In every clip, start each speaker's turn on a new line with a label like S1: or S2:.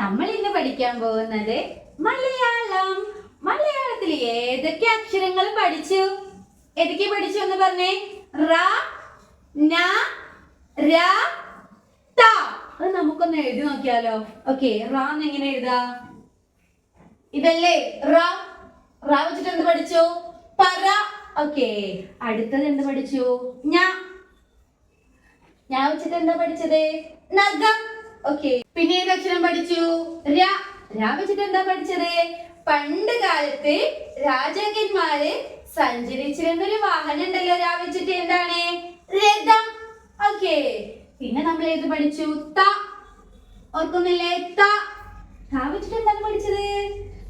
S1: നമ്മൾ ഇന്ന് പഠിക്കാൻ പോകുന്നത് മലയാളം. മലയാളത്തിൽ ഏതൊക്കെ അക്ഷരങ്ങൾ പഠിച്ചു? ഏതൊക്കെ പഠിച്ചു എന്ന് പറഞ്ഞേ? റ, ന, ര, ത. അത് നമുക്കൊന്ന് എഴുതി നോക്കിയാലോ? ഓക്കെ, റ എങ്ങനെ എഴുതാ? ഇതല്ലേ റ. റ വെച്ചിട്ട് എന്ത് പഠിച്ചു? പറ. ഓക്കെ, അടുത്തത് എന്ത് പഠിച്ചു? ഞാൻ വെച്ചിട്ട് എന്താ പഠിച്ചത്? നഖം. ഓക്കെ, പിന്നെ ഏത് അക്ഷരം പഠിച്ചു? ര. ര വെച്ചിട്ട് എന്താ പഠിച്ചത്? പണ്ട് കാലത്ത് രാജാക്കന്മാര് സഞ്ചരിച്ചിരുന്നൊരു വാഹനം ഉണ്ടല്ലോ ര വെച്ചിട്ട്, എന്താണ്? രഥം. ഓക്കെ, പിന്നെ നമ്മൾ ഏത് പഠിച്ചു? ത. ഓർക്കുന്നില്ലേ? ത. ത വെച്ചിട്ട് എന്താണ് പഠിച്ചത്?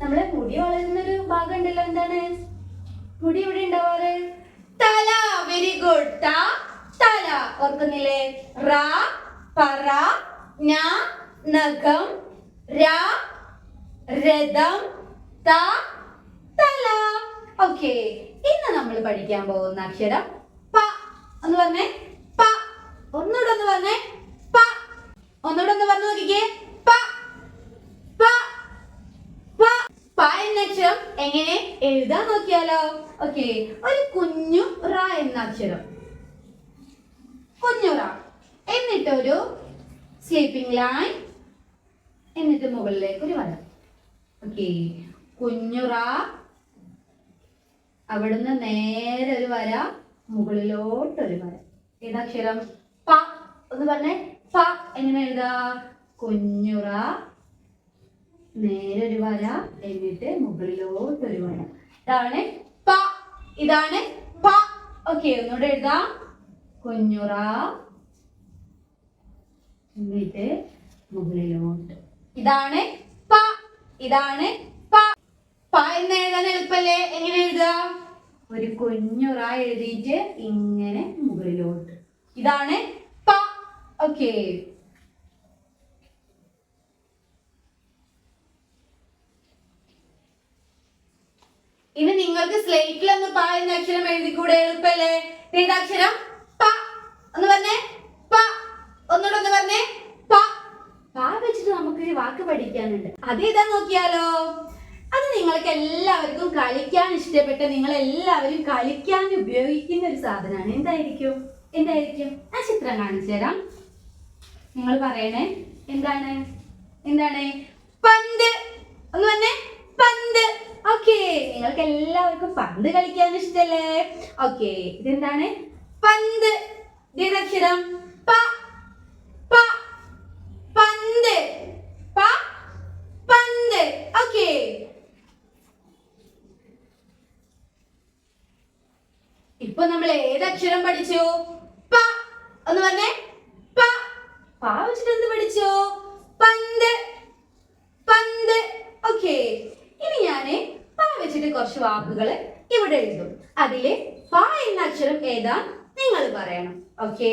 S1: നമ്മളെ മുടി വളരുന്നൊരു ഭാഗം ഉണ്ടല്ലോ, എന്താണ്? മുടി എവിടെ ഉണ്ടാവാറ്? തല. Very good. ത, തല. ഓർക്കുന്നില്ലേ? റ, പറ, ന, നഖം, ര, രഥം, ത, തല. ഓക്കെ, ഇന്ന് നമ്മൾ പഠിക്കാൻ പോകുന്ന അക്ഷരം പ. ഒന്ന് പറഞ്ഞേ, പ. ഒന്നുകൂടെ ഒന്ന് പറഞ്ഞേ, പ. ഒന്നുകൂടെ ഒന്ന് പറഞ്ഞു നോക്കിക്കേ, പ, പ, പ. പ എന്ന അക്ഷരം എങ്ങനെ എഴുതാൻ നോക്കിയാലോ? ഓക്കെ, ഒരു കുഞ്ഞു റ എന്ന അക്ഷരം, കുഞ്ഞു റ, എന്നിട്ടൊരു സ്ലീപ്പിംഗ് ലൈൻ, എന്നിട്ട് മുകളിലേക്ക് ഒരു വര. ഓക്കെ, കുഞ്ഞു റ, അവിടുന്ന് നേരെ ഒരു വര, മുകളിലോട്ടൊരു വര. ഏതക്ഷരം? പ. ഒന്ന് പറഞ്ഞേ, പ. എങ്ങനെ എഴുതാ? കുഞ്ഞു റ, നേരെ ഒരു വര, എന്നിട്ട് മുകളിലോട്ടൊരു വര. ഇതാണ് പ. ഇതാണ് പ. ഓക്കെ, ഒന്നുകൂടെ എഴുതാം. കുഞ്ഞു റ, എന്നിട്ട് മുകളിലോട്ട്. ഇതാണ് പ. ഇതാണ് പ. പ എന്ന് എഴുതാൻ എളുപ്പല്ലേ? എങ്ങനെ എഴുതാ? ഒരു കുഞ്ഞു റ എഴുതിയിട്ട് ഇങ്ങനെ മുകളിലോട്ട്. ഇതാണ് പ. ഓക്കെ, ഇനി നിങ്ങൾക്ക് സ്ലേറ്റിൽ ഒന്ന് പ എന്ന അക്ഷരം എഴുതിക്കൂടെ? എളുപ്പല്ലേ? ഏതക്ഷരം? പ. ഒന്ന് പറഞ്ഞേ, പ. ഒന്നുകൂടെ ഒന്ന് പറഞ്ഞേ, പ. പ വെച്ചിട്ട് നമുക്കൊരു വാക്ക് പഠിക്കാനുണ്ട്. അതേതാ നോക്കിയാലോ? അത് നിങ്ങൾക്ക് എല്ലാവർക്കും കളിക്കാൻ ഇഷ്ടപ്പെട്ട, നിങ്ങൾ എല്ലാവരും കളിക്കാൻ ഉപയോഗിക്കുന്ന ഒരു സാധനമാണ്. എന്തായിരിക്കും? എന്തായിരിക്കും? ആ ചിത്രം കാണിച്ചു തരാം. നിങ്ങൾ പറയണേ, എന്താണ്? എന്താണ്? പന്ത്. ഒന്ന് പറഞ്ഞേ, പന്ത്. ഓക്കെ, നിങ്ങൾക്ക് എല്ലാവർക്കും പന്ത് കളിക്കാൻ ഇഷ്ടല്ലേ? ഓക്കെ, ഇതെന്താണ്? പന്ത്. ഏതക്ഷരം? പ. പ. പന്ത്. പ, പന്ത്. ഓക്കെ, ഇപ്പൊ നമ്മൾ ഏതക്ഷരം പഠിച്ചു? പ. ഒന്ന് പറഞ്ഞേ, പ. പ വെച്ചിട്ട് എന്ത് പഠിച്ചു? പന്ത്. പന്ത്. ഓക്കെ, ഇനി ഞാന് പ വെച്ചിട്ട് കുറച്ച് വാക്കുകൾ ഇവിടെ എഴുതും. അതില് പ എന്ന അക്ഷരം ഏതാ നിങ്ങൾ പറയണം. ഓക്കെ,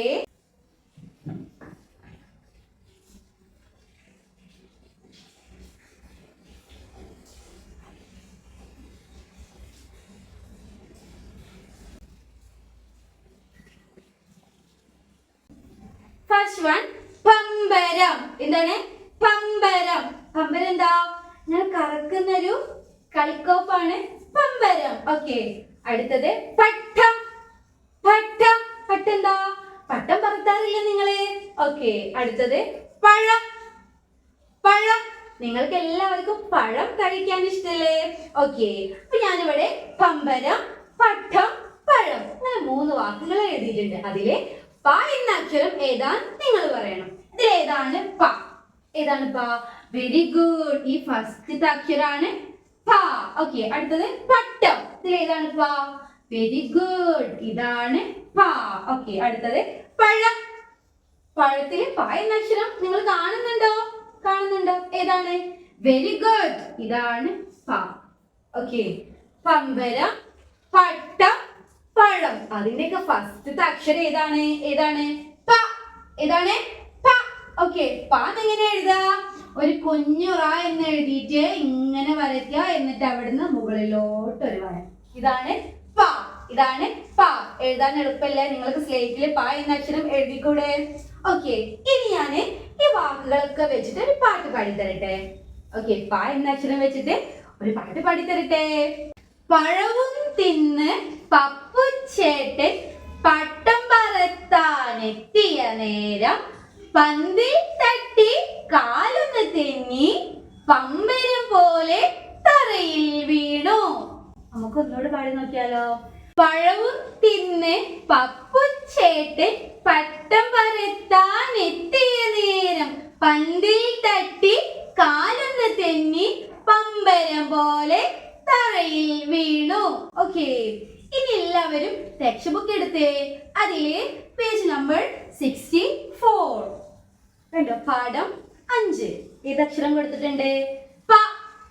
S1: ഫസ്റ്റ് വൺ, പമ്പരം. എന്താണ്? പമ്പരം. പമ്പരം എന്താ? ഞാൻ കറക്കുന്നൊരു കളിക്കോപ്പാണ് പമ്പരം. ഓക്കെ, അടുത്തത് പട്ടം. പട്ടം. പട്ടം എന്താ? പട്ടം പറത്താറില്ല നിങ്ങള്? ഓക്കെ, അടുത്തത് പഴം. പഴം. നിങ്ങൾക്ക് എല്ലാവർക്കും പഴം കഴിക്കാൻ ഇഷ്ടല്ലേ? ഓക്കെ, അപ്പൊ ഞാനിവിടെ പമ്പരം, പട്ടം, പഴം, അങ്ങനെ 3 വാക്കുകൾ എഴുതിയിട്ടുണ്ട്. അതിലെ പ എന്ന അക്ഷരം ഏതാ നിങ്ങൾ പറയണം. ഇതിൽ ഏതാണ് പ? ഏതാണ് പ? Very good. ഈ ഫസ്റ്റത്തെ അക്ഷരാണ് പ. ഓക്കെ, അടുത്തത് പട്ടം. ഇതിൽ ഏതാണ് പ? Very good. ഇതാണ് പ. ഓക്കെ, അടുത്തത് പഴം. പഴത്തില് പ എന്ന അക്ഷരം നിങ്ങൾ കാണുന്നുണ്ടോ? കാണുന്നുണ്ടോ? ഏതാണ്? Very good. ഇതാണ് പ. ഓക്കെ, പമ്പരം, പട്ടം, പഴം. അതിന്റെയൊക്കെ ഫസ്റ്റത്തെ അക്ഷരം ഏതാണ്? ഏതാണ്? പ. ഏതാണ്? പ. ഓക്കെ, പ എങ്ങനെ എഴുതാ? ഒരു കുഞ്ഞു റ എന്ന് എഴുതിയിട്ട് ഇങ്ങനെ വരയ്ക്കുക, എന്നിട്ട് അവിടുന്ന് മുകളിലോട്ട് ഒരു വര. ഇതാണ് പ. ഇതാണ് പ. എഴുതാൻ എളുപ്പല്ലേ? നിങ്ങൾക്ക് സ്ലേറ്റിൽ പ എന്ന അക്ഷരം എഴുതിക്കൂടെ? ഓക്കെ, ഇനി ഞാന് ഈ വാക്കുകളൊക്കെ വെച്ചിട്ട് ഒരു പാട്ട് പാടിത്തരട്ടെ. ഓക്കെ, പ എന്ന അക്ഷരം വെച്ചിട്ട് ഒരു പാട്ട് പാടിത്തരട്ടെ. പഴവും തിന്ന് പപ്പുച്ചേട്ടൻ പട്ടം പറത്താനെത്തിയ നേരം പന്തിൽ തട്ടി കാലൊന്ന് തെന്നി പമ്പരം പോലെ തറയിൽ വീണു. നമുക്ക് ഒന്നുകൂടെ പാടി നോക്കിയാലോ. പഴവും തിന്ന് പപ്പുച്ചേട്ടൻ പട്ടം പറത്താനെത്തിയ നേരം പന്തിൽ തട്ടി കാലൊന്ന് തെന്നി പമ്പരം പോലെ തറയിൽ വീണു. ഓക്കെ, ഇനി എല്ലാവരും ടെക്സ്റ്റ് ബുക്ക് എടുത്തേ. അതിലെ പേജ് നമ്പർ 64 കണ്ടോ, പാഠം 5. ഏതക്ഷരം കൊടുത്തിട്ടുണ്ട്? പ.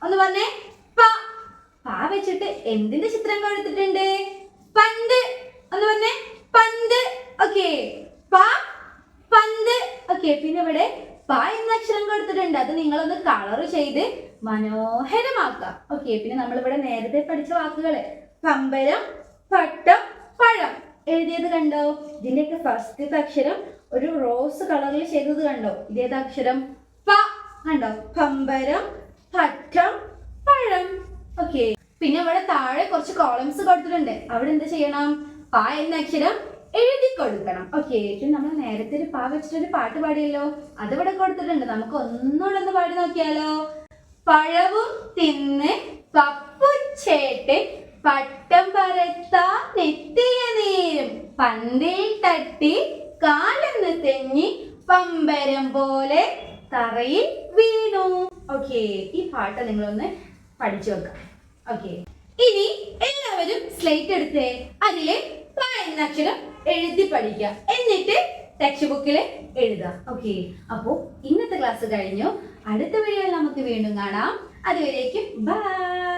S1: ഒന്ന് പറഞ്ഞേ, പ. പ വെച്ചിട്ട് എന്തിന്റെ ചിത്രം കൊടുത്തിട്ടുണ്ട്? പന്ത്. ഒന്ന് പറഞ്ഞേ, പന്ത്. ഓക്കെ, പ പന്ത്. ഓക്കെ, പിന്നെ ഇവിടെ പ എന്ന അക്ഷരം കൊടുത്തിട്ടുണ്ട്. അത് നിങ്ങളൊന്ന് കളർ ചെയ്ത് മനോഹരമാക്കുക. ഓക്കെ, പിന്നെ നമ്മളിവിടെ നേരത്തെ പഠിച്ച വാക്കുകള് പമ്പരം, പട്ടം, പഴം എഴുതിയത് കണ്ടോ? ഇതിന്റെയൊക്കെ ഫസ്റ്റത്തെ അക്ഷരം ഒരു റോസ് കളറിൽ ചെയ്തത് കണ്ടോ? ഇതേത് അക്ഷരം? പ. കണ്ടോ? പമ്പരം, പട്ടം, പഴം. ഓക്കെ, പിന്നെ ഇവിടെ താഴെ കുറച്ച് കോളംസ് കൊടുത്തിട്ടുണ്ട്. അവിടെ എന്ത് ചെയ്യണം? പ എന്ന അക്ഷരം എഴുതി കൊടുക്കണം. ഓക്കെ, പിന്നെ നമ്മൾ നേരത്തെ ഒരു പ വെച്ചിട്ടൊരു പാട്ട് പാടിയല്ലോ, അത് ഇവിടെ കൊടുത്തിട്ടുണ്ട്. നമുക്ക് ഒന്നുകൂടെ ഒന്ന് പാടി നോക്കിയാലോ. പഴവും തിന്ന് പപ്പുച്ചേട്ടൻ പട്ടം പറത്താനെത്തിയ നേരം പന്തിൽ തട്ടി കാലൊന്ന് തെന്നി പമ്പരം പോലെ തറയിൽ വീണു. ഓക്കെ, ഈ പാട്ട് നിങ്ങളൊന്ന് പഠിച്ചു വെക്കാം. ഓക്കെ, ഇനി എല്ലാവരും സ്ലേറ്റ് എടുത്തേ. അതില് പ എന്ന അക്ഷരം എഴുതി പഠിക്കുക. എന്നിട്ട് ടെക്സ്റ്റ് ബുക്കിൽ എഴുതാം. ഓക്കെ, അപ്പോ ഇന്നത്തെ ക്ലാസ് കഴിഞ്ഞു. അടുത്ത വീഡിയോയിൽ നമുക്ക് വീണ്ടും കാണാം. അതുവരേക്കും ബൈ.